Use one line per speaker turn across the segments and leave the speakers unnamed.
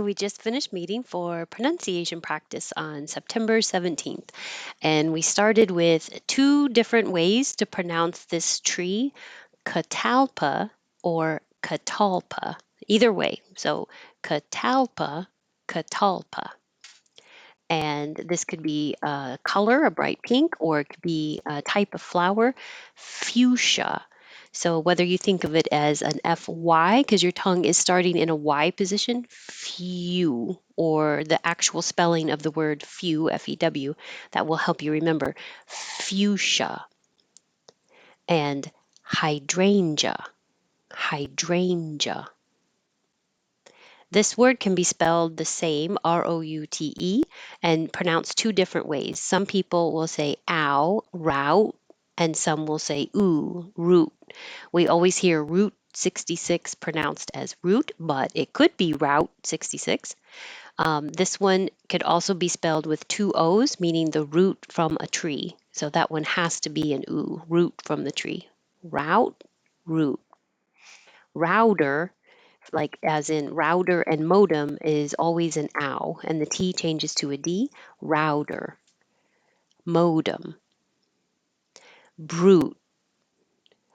We just finished meeting for pronunciation practice on September 17th, and we started with two different ways to pronounce this tree, Catalpa or Catalpa. Either way, so Catalpa, Catalpa. And this could be a color, a bright pink, or it could be a type of flower, fuchsia. So whether you think of it as an FY, because your tongue is starting in a Y position, few, or the actual spelling of the word few, Few, that will help you remember, fuchsia, and hydrangea, hydrangea. This word can be spelled the same, Route, and pronounced two different ways. Some people will say ow, route, and some will say ooh, root. We always hear Route 66 pronounced as root, but it could be Route 66. This one could also be spelled with two O's, meaning the root from a tree. So that one has to be an ooh, root from the tree. Route, root. Router, like as in router and modem, is always an ow, and the T changes to a D. Router, modem, brute,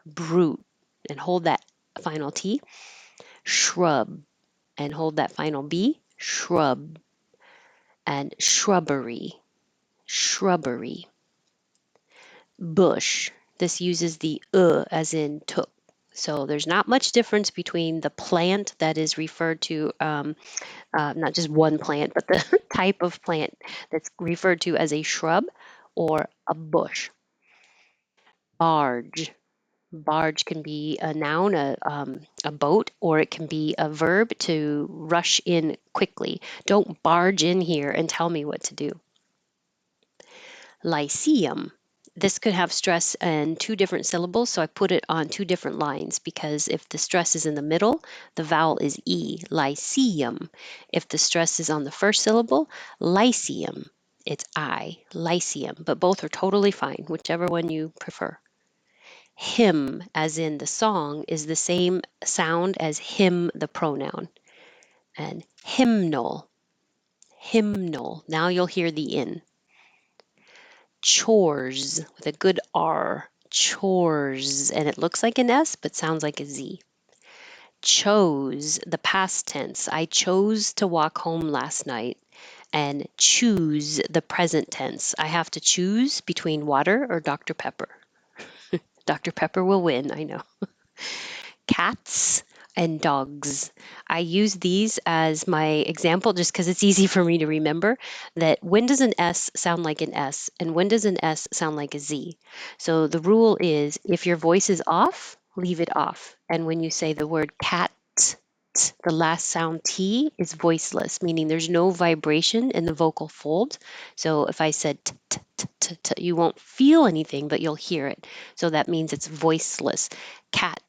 brute, and hold that final T. Shrub, and hold that final B. Shrub, and shrubbery, shrubbery. Bush, this uses the as in took. So there's not much difference between the plant that is referred to, not just one plant, but the type of plant that's referred to as a shrub or a bush. Barge. Barge can be a noun, a boat, or it can be a verb to rush in quickly. Don't barge in here and tell me what to do. Lyceum. This could have stress and two different syllables, so I put it on two different lines because if the stress is in the middle, the vowel is E, lyceum. If the stress is on the first syllable, lyceum, it's I, lyceum, but both are totally fine, whichever one you prefer. Hymn, as in the song, is the same sound as him, the pronoun. And hymnal, hymnal, now you'll hear the in. Chores with a good R. Chores. And it looks like an S, but sounds like a Z. Chose, the past tense. I chose to walk home last night. And choose, the present tense. I have to choose between water or Dr. Pepper. Dr. Pepper will win, I know. Cats and dogs. I use these as my example just because it's easy for me to remember that when does an S sound like an S and when does an S sound like a Z? So the rule is if your voice is off, leave it off. And when you say the word cat, the last sound T is voiceless, meaning there's no vibration in the vocal fold. So if I said t, t, t, t, t, you won't feel anything, but you'll hear it. So that means it's voiceless. Cat,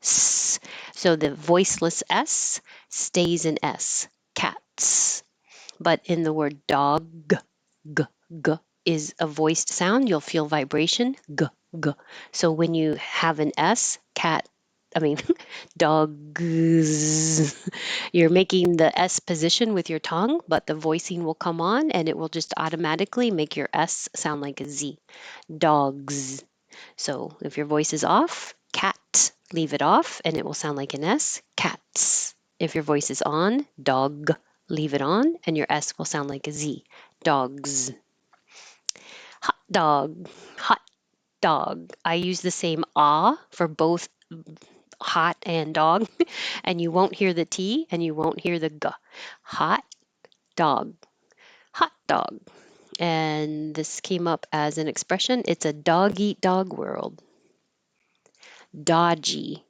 S. So the voiceless S stays in S. Cats. But in the word dog, g, g is a voiced sound. You'll feel vibration, g, g. So when you have an S, I mean, dogs, you're making the S position with your tongue, but the voicing will come on and it will just automatically make your S sound like a Z. Dogs. So if your voice is off, cat, leave it off and it will sound like an S, cats. If your voice is on, dog, leave it on and your S will sound like a Z, dogs. Hot dog, hot dog. I use the same ah for both hot and dog, and you won't hear the T and you won't hear the G. Hot dog, hot dog. And this came up as an expression. It's a dog eat dog world. Dodgy.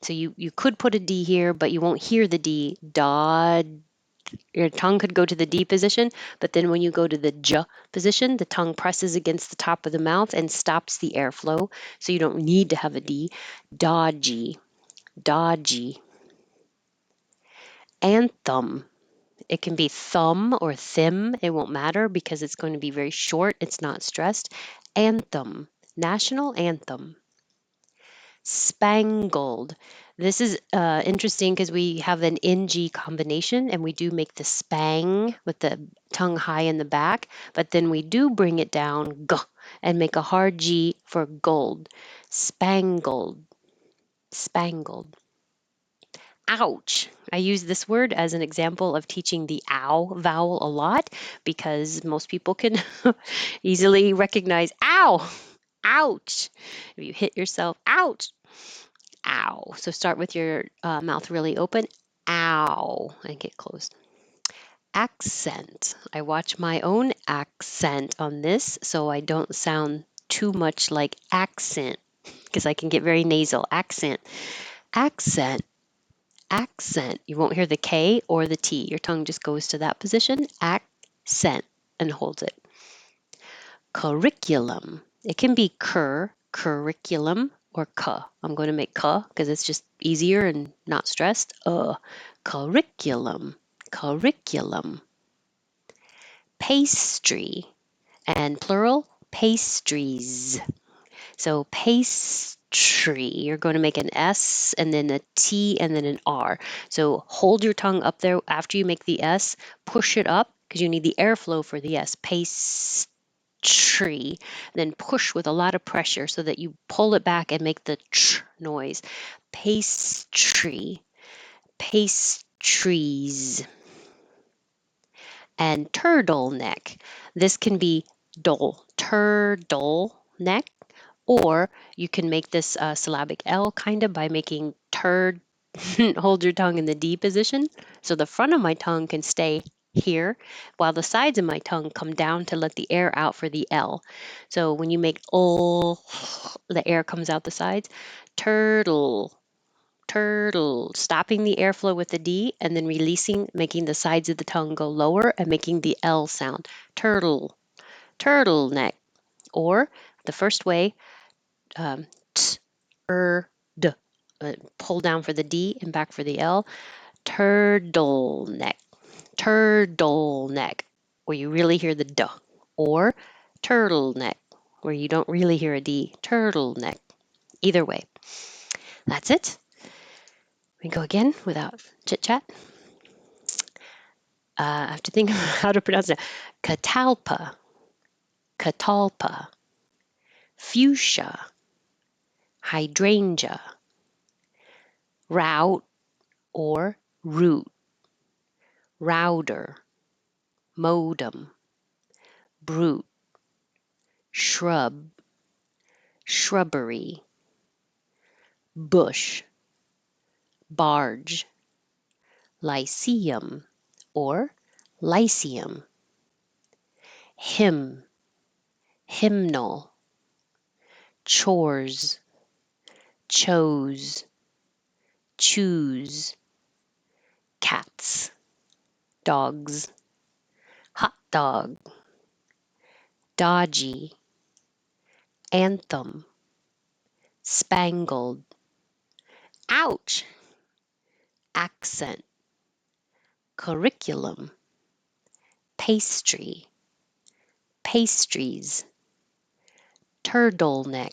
So you could put a D here, but you won't hear the D. Dod. Your tongue could go to the D position, but then when you go to the J position, the tongue presses against the top of the mouth and stops the airflow. So you don't need to have a D. Dodgy. Dodgy. Anthem. It can be thumb or thim. It won't matter because it's going to be very short. It's not stressed. Anthem. National anthem. Spangled. This is interesting because we have an NG combination and we do make the spang with the tongue high in the back, but then we do bring it down g and make a hard G for gold. Spangled, spangled. Ouch. I use this word as an example of teaching the ow vowel a lot because most people can easily recognize ow, ouch. If you hit yourself, ouch, ow. So start with your mouth really open, ow, and get closed. Accent. I watch my own accent on this so I don't sound too much like accent because I can get very nasal. Accent, accent, accent. You won't hear the K or the T. Your tongue just goes to that position, accent, and holds it. Curriculum. It can be curriculum, or ka. I'm going to make ka because it's just easier and not stressed. Curriculum, curriculum. Pastry, and plural, pastries. So pastry, you're going to make an S and then a T and then an R. So hold your tongue up there after you make the S, push it up because you need the airflow for the S. Pastry. Then push with a lot of pressure so that you pull it back and make the ch noise. Pastry, pastries. And turtleneck. This can be turtleneck, or you can make this syllabic L kind of by making turd, hold your tongue in the D position. So the front of my tongue can stay here while the sides of my tongue come down to let the air out for the L. So when you make oh, the air comes out the sides. Turtle, turtle, stopping the airflow with the D and then releasing, making the sides of the tongue go lower and making the L sound. Turtle, turtleneck. Or the first way, t, d. Pull down for the D and back for the L. Turtleneck, turtleneck, where you really hear the D. Or turtleneck, where you don't really hear a D. Turtleneck. Either way. That's it. We go again without chit chat. I have to think about how to pronounce it. Catalpa, catalpa, fuchsia, hydrangea, route or root, router, modem, brute, shrub, shrubbery, bush, barge, lyceum or lyceum, hymn, hymnal, chores, chose, choose, cats, dogs, hot dog, dodgy, anthem, spangled, ouch, accent, curriculum, pastry, pastries, turtleneck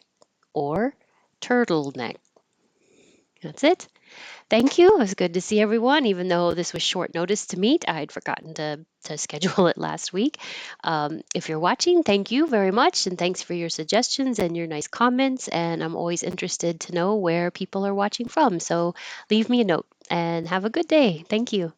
or turtleneck. That's it. Thank you. It was good to see everyone, even though this was short notice to meet. I had forgotten to schedule it last week. If you're watching, thank you very much. And thanks for your suggestions and your nice comments. And I'm always interested to know where people are watching from. So leave me a note and have a good day. Thank you.